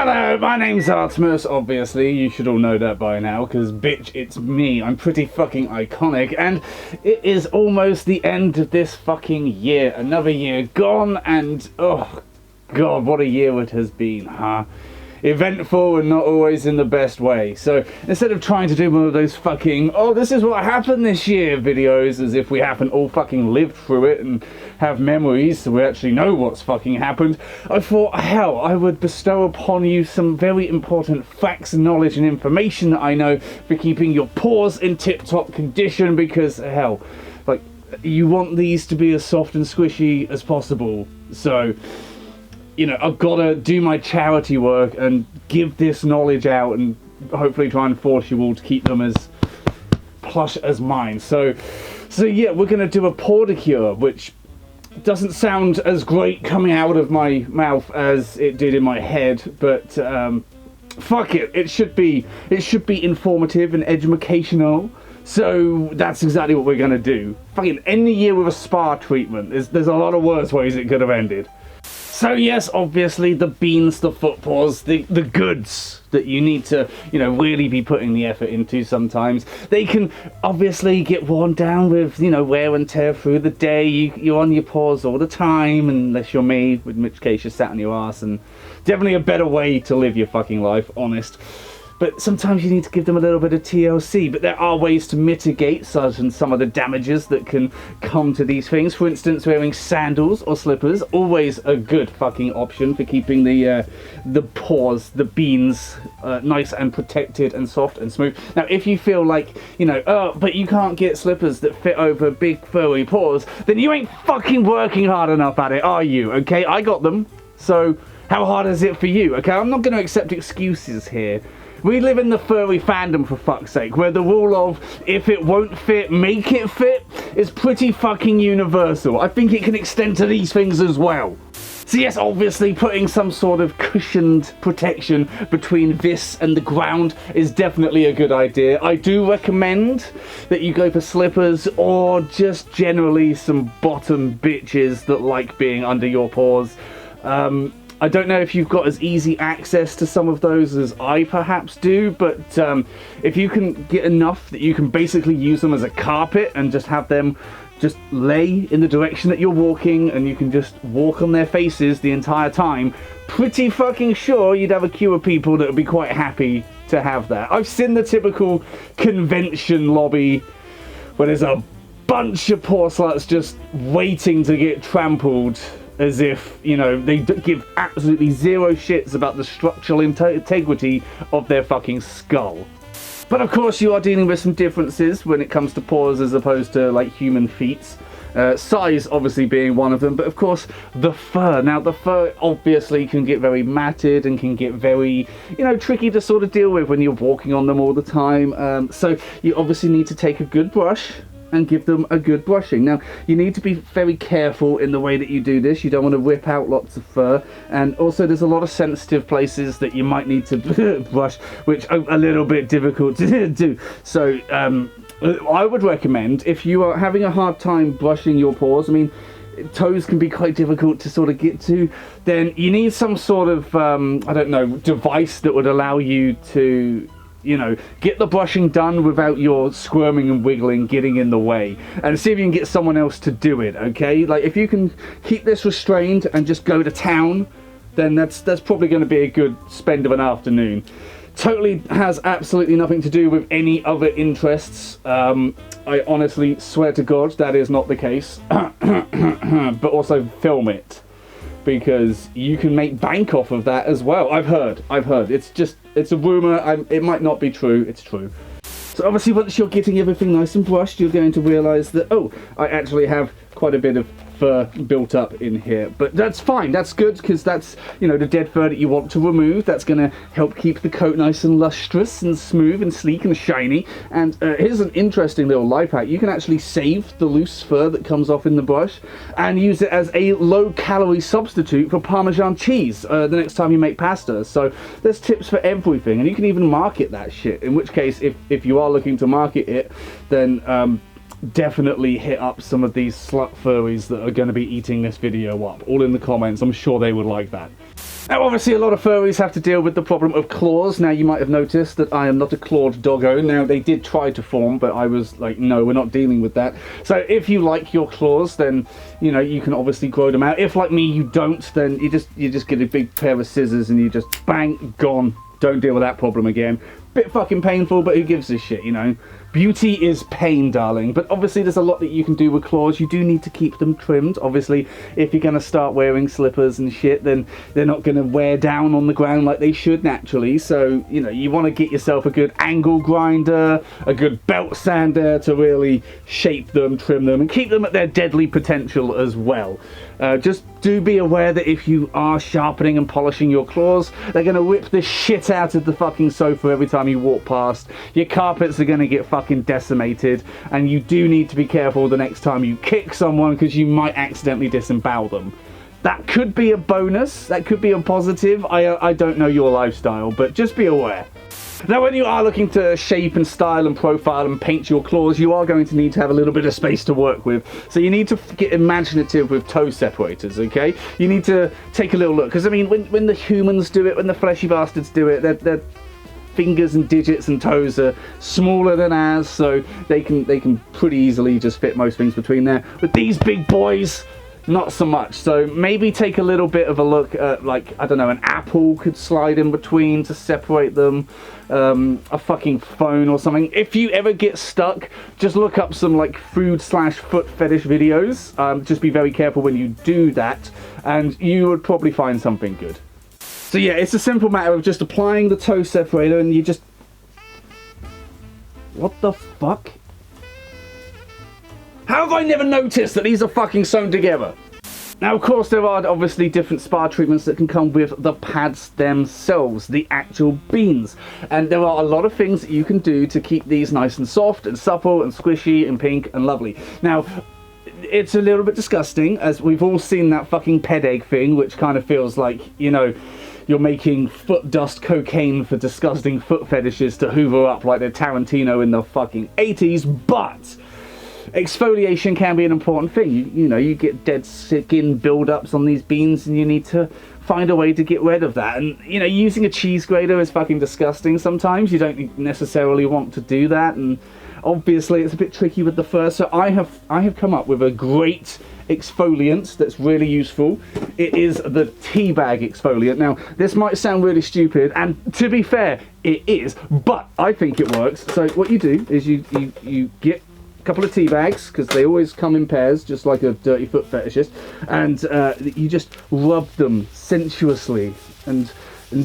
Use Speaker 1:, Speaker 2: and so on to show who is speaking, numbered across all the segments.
Speaker 1: Hello, my name's Artemis, obviously, you should all know that by now, because bitch, it's me, I'm pretty fucking iconic, and it is almost the end of this fucking year, another year gone, and oh god, what a year it has been, huh? Eventful and not always in the best way. So instead of trying to do one of those fucking, oh, this is what happened this year videos, as if we haven't all fucking lived through it and have memories so we actually know what's fucking happened, I thought, hell, I would bestow upon you some very important facts, knowledge and information that I know for keeping your paws in tip-top condition, because hell, like, you want these to be as soft and squishy as possible. So, you know, I've got to do my charity work and give this knowledge out and hopefully try and force you all to keep them as plush as mine. So yeah, we're going to do a Pawdicure, which doesn't sound as great coming out of my mouth as it did in my head, but fuck it, it should be informative and educational. So that's exactly what we're going to do. Fucking end the year with a spa treatment. There's a lot of worse ways it could have ended. So yes, obviously the beans, the footpaws, the goods that you need to, you know, really be putting the effort into sometimes. They can obviously get worn down with, you know, wear and tear through the day. You're on your paws all the time, unless you're me, in which case you're sat on your ass, and definitely a better way to live your fucking life, honest. But sometimes you need to give them a little bit of TLC, but there are ways to mitigate some of the damages that can come to these things. For instance, wearing sandals or slippers, always a good fucking option for keeping the paws, the beans, nice and protected and soft and smooth. Now, if you feel like, you know, oh, but you can't get slippers that fit over big furry paws, then you ain't fucking working hard enough at it, are you? Okay, I got them, so how hard is it for you? Okay, I'm not going to accept excuses here. We live in the furry fandom, for fuck's sake, where the rule of, if it won't fit, make it fit, is pretty fucking universal. I think it can extend to these things as well. So yes, obviously putting some sort of cushioned protection between this and the ground is definitely a good idea. I do recommend that you go for slippers or just generally some bottom bitches that like being under your paws. I don't know if you've got as easy access to some of those as I perhaps do, but if you can get enough that you can basically use them as a carpet and just have them just lay in the direction that you're walking and you can just walk on their faces the entire time, pretty fucking sure you'd have a queue of people that would be quite happy to have that. I've seen the typical convention lobby where there's a bunch of poor sluts just waiting to get trampled, as if, you know, they give absolutely zero shits about the structural integrity of their fucking skull. But of course you are dealing with some differences when it comes to paws as opposed to like human feet. Size obviously being one of them, but of course the fur. Now the fur obviously can get very matted and can get very, you know, tricky to sort of deal with when you're walking on them all the time. So you obviously need to take a good brush and give them a good brushing. Now, you need to be very careful in the way that you do this. You don't want to rip out lots of fur, and also there's a lot of sensitive places that you might need to brush, which are a little bit difficult to do. So, I would recommend, if you are having a hard time brushing your paws, I mean, toes can be quite difficult to sort of get to, then you need some sort of, I don't know, device that would allow you to, you know, get the brushing done without your squirming and wiggling getting in the way, and see if you can get someone else to do it, okay? Like, if you can keep this restrained and just go to town, then that's probably going to be a good spend of an afternoon. Totally has absolutely nothing to do with any other interests. I honestly swear to God that is not the case. But also film it, because you can make bank off of that as well. I've heard. It's a rumor. It might not be true. It's true. So obviously once you're getting everything nice and brushed, you're going to realize that, oh, I actually have quite a bit of fur built up in here, but that's fine. That's good, because that's, you know, the dead fur that you want to remove. That's going to help keep the coat nice and lustrous and smooth and sleek and shiny. And here's an interesting little life hack. You can actually save the loose fur that comes off in the brush and use it as a low-calorie substitute for Parmesan cheese the next time you make pasta. So there's tips for everything, and you can even market that shit, in which case, if you are looking to market it, then definitely hit up some of these slut furries that are going to be eating this video up. All in the comments. I'm sure they would like that. Now, obviously, a lot of furries have to deal with the problem of claws. Now, you might have noticed that I am not a clawed doggo. Now, they did try to form, but I was like, no, we're not dealing with that. So, if you like your claws, then, you know, you can obviously grow them out. If, like me, you don't, then you just get a big pair of scissors and you just, bang, gone. Don't deal with that problem again. Bit fucking painful, but who gives a shit, you know? Beauty is pain, darling. But obviously there's a lot that you can do with claws. You do need to keep them trimmed. Obviously, if you're going to start wearing slippers and shit, then they're not going to wear down on the ground like they should naturally. So, you know, you want to get yourself a good angle grinder, a good belt sander to really shape them, trim them, and keep them at their deadly potential as well. Just do be aware that if you are sharpening and polishing your claws, they're going to whip the shit out of the fucking sofa every time you walk past. Your carpets are going to get fucking decimated, and you do need to be careful the next time you kick someone, because you might accidentally disembowel them. That could be a bonus, that could be a positive. I don't know your lifestyle, but just be aware. Now, when you are looking to shape and style and profile and paint your claws, you are going to need to have a little bit of space to work with. So you need to get imaginative with toe separators, okay? You need to take a little look. Because, I mean, when the humans do it, when the fleshy bastards do it, their fingers and digits and toes are smaller than ours, so they can pretty easily just fit most things between there. With these big boys, not so much. So maybe take a little bit of a look at, like, I don't know, an apple could slide in between to separate them, a fucking phone or something. If you ever get stuck, just look up some like food/foot fetish videos. Just be very careful when you do that, and you would probably find something good. So yeah, it's a simple matter of just applying the toe separator, and you just... What the fuck? How have I never noticed that these are fucking sewn together? Now, of course, there are obviously different spa treatments that can come with the pads themselves, the actual beans. And there are a lot of things that you can do to keep these nice and soft and supple and squishy and pink and lovely. Now, it's a little bit disgusting, as we've all seen that fucking ped egg thing, which kind of feels like, you know, you're making foot dust cocaine for disgusting foot fetishes to hoover up like they're Tarantino in the fucking 80s, but exfoliation can be an important thing. You know, you get dead skin build-ups on these beans, and you need to find a way to get rid of that. And, you know, using a cheese grater is fucking disgusting sometimes. You don't necessarily want to do that, and obviously it's a bit tricky with the fur. So I have come up with a great exfoliant that's really useful. It is the teabag exfoliant. Now, this might sound really stupid, and to be fair, it is, but I think it works. So what you do is you get couple of tea bags, because they always come in pairs, just like a dirty foot fetishist, and you just rub them sensuously and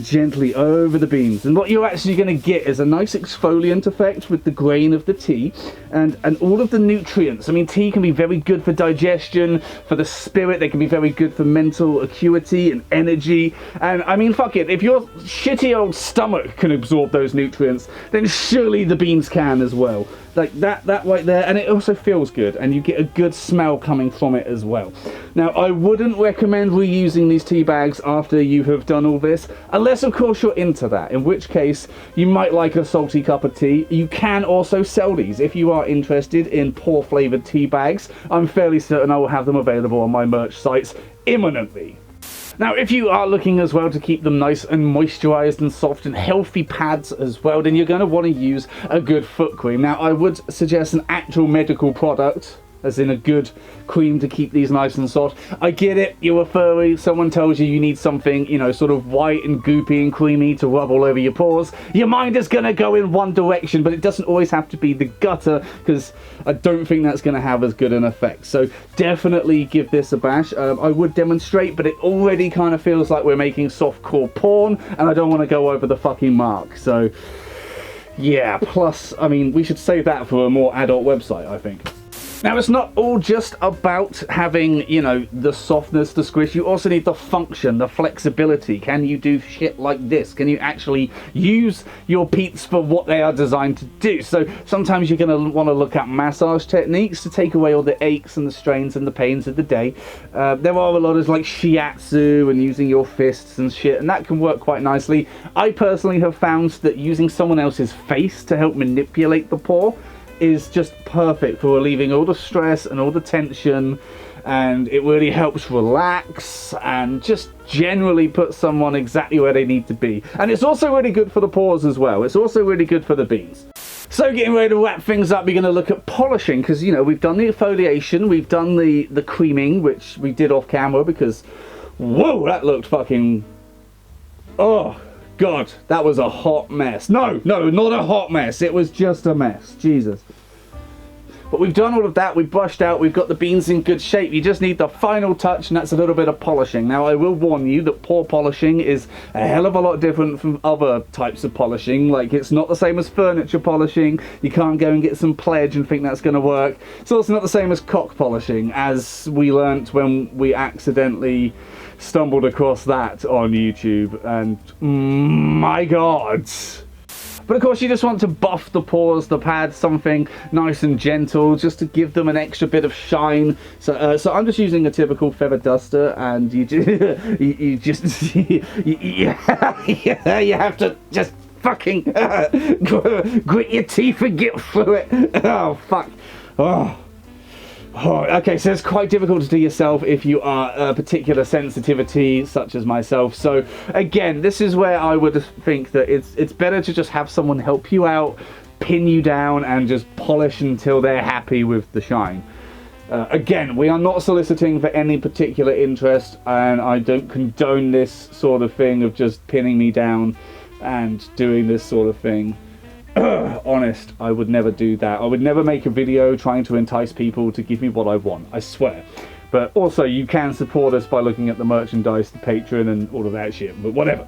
Speaker 1: gently over the beans, and what you're actually going to get is a nice exfoliant effect with the grain of the tea and all of the nutrients. I mean, tea can be very good for digestion, for the spirit. They can be very good for mental acuity and energy, and I mean, fuck it, if your shitty old stomach can absorb those nutrients, then surely the beans can as well. Like that right there, and it also feels good, and you get a good smell coming from it as well. Now, I wouldn't recommend reusing these tea bags after you have done all this, unless of course you're into that, in which case you might like a salty cup of tea. You can also sell these if you are interested in pour flavored tea bags. I'm fairly certain I will have them available on my merch sites imminently. Now, if you are looking as well to keep them nice and moisturized and soft and healthy pads as well, then you're going to want to use a good foot cream. Now, I would suggest an actual medical product, as in a good cream to keep these nice and soft. I get it, you're a furry, someone tells you need something, you know, sort of white and goopy and creamy to rub all over your paws. Your mind is going to go in one direction, but it doesn't always have to be the gutter, because I don't think that's going to have as good an effect. So definitely give this a bash. I would demonstrate, but it already kind of feels like we're making softcore porn, and I don't want to go over the fucking mark. So yeah, plus, I mean, we should save that for a more adult website, I think. Now, it's not all just about having, you know, the softness, the squish. You also need the function, the flexibility. Can you do shit like this? Can you actually use your peets for what they are designed to do? So sometimes you're going to want to look at massage techniques to take away all the aches and the strains and the pains of the day. There are a lot of like shiatsu and using your fists and shit, and that can work quite nicely. I personally have found that using someone else's face to help manipulate the paw is just perfect for relieving all the stress and all the tension and it really helps relax and just generally put someone exactly where they need to be. And it's also really good for the paws as well. It's also really good for the beans. So getting ready to wrap things up, we're going to look at polishing, because, you know, we've done the exfoliation, we've done the creaming, which we did off camera because, whoa, that looked fucking, oh god, that was a hot mess. No, not a hot mess, it was just a mess, Jesus. But we've done all of that, we've brushed out, we've got the beans in good shape. You just need the final touch, and that's a little bit of polishing. Now, I will warn you that paw polishing is a hell of a lot different from other types of polishing. Like, it's not the same as furniture polishing. You can't go and get some pledge and think that's going to work. It's also not the same as cock polishing, as we learnt when we accidentally stumbled across that on YouTube. And, my god. But of course, you just want to buff the paws, the pads, something nice and gentle, just to give them an extra bit of shine. So I'm just using a typical feather duster, and you just, you have to just fucking grit your teeth and get through it. Oh, fuck. Oh, okay, so it's quite difficult to do yourself if you are a particular sensitivity, such as myself. So again, this is where I would think that it's better to just have someone help you out, pin you down, and just polish until they're happy with the shine. Again, we are not soliciting for any particular interest, and I don't condone this sort of thing of just pinning me down and doing this sort of thing. Honest, I would never do that. I would never make a video trying to entice people to give me what I want, I swear. But also, you can support us by looking at the merchandise, the Patreon, and all of that shit, but whatever.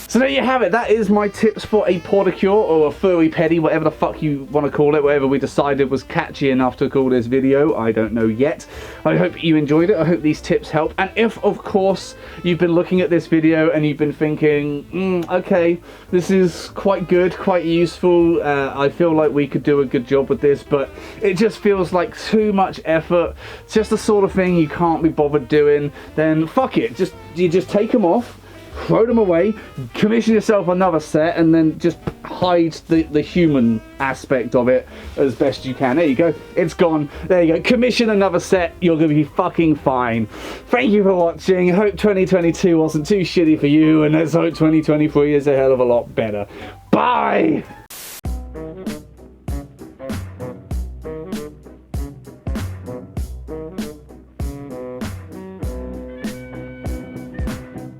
Speaker 1: So there you have it. That is my tips for a Pawdicure, or a furry petty, whatever the fuck you want to call it, whatever we decided was catchy enough to call this video. I don't know yet. I hope you enjoyed it. I hope these tips help. And if, of course, you've been looking at this video and you've been thinking, okay, this is quite good, quite useful. I feel like we could do a good job with this, but it just feels like too much effort. It's just the sort of thing you can't be bothered doing. Then fuck it. You just take them off, throw them away, commission yourself another set, and then just hide the human aspect of it as best you can. There you go, it's gone. There you go, commission another set, you're gonna be fucking fine. Thank you for watching. I hope 2022 wasn't too shitty for you, and let's hope 2023 is a hell of a lot better. Bye!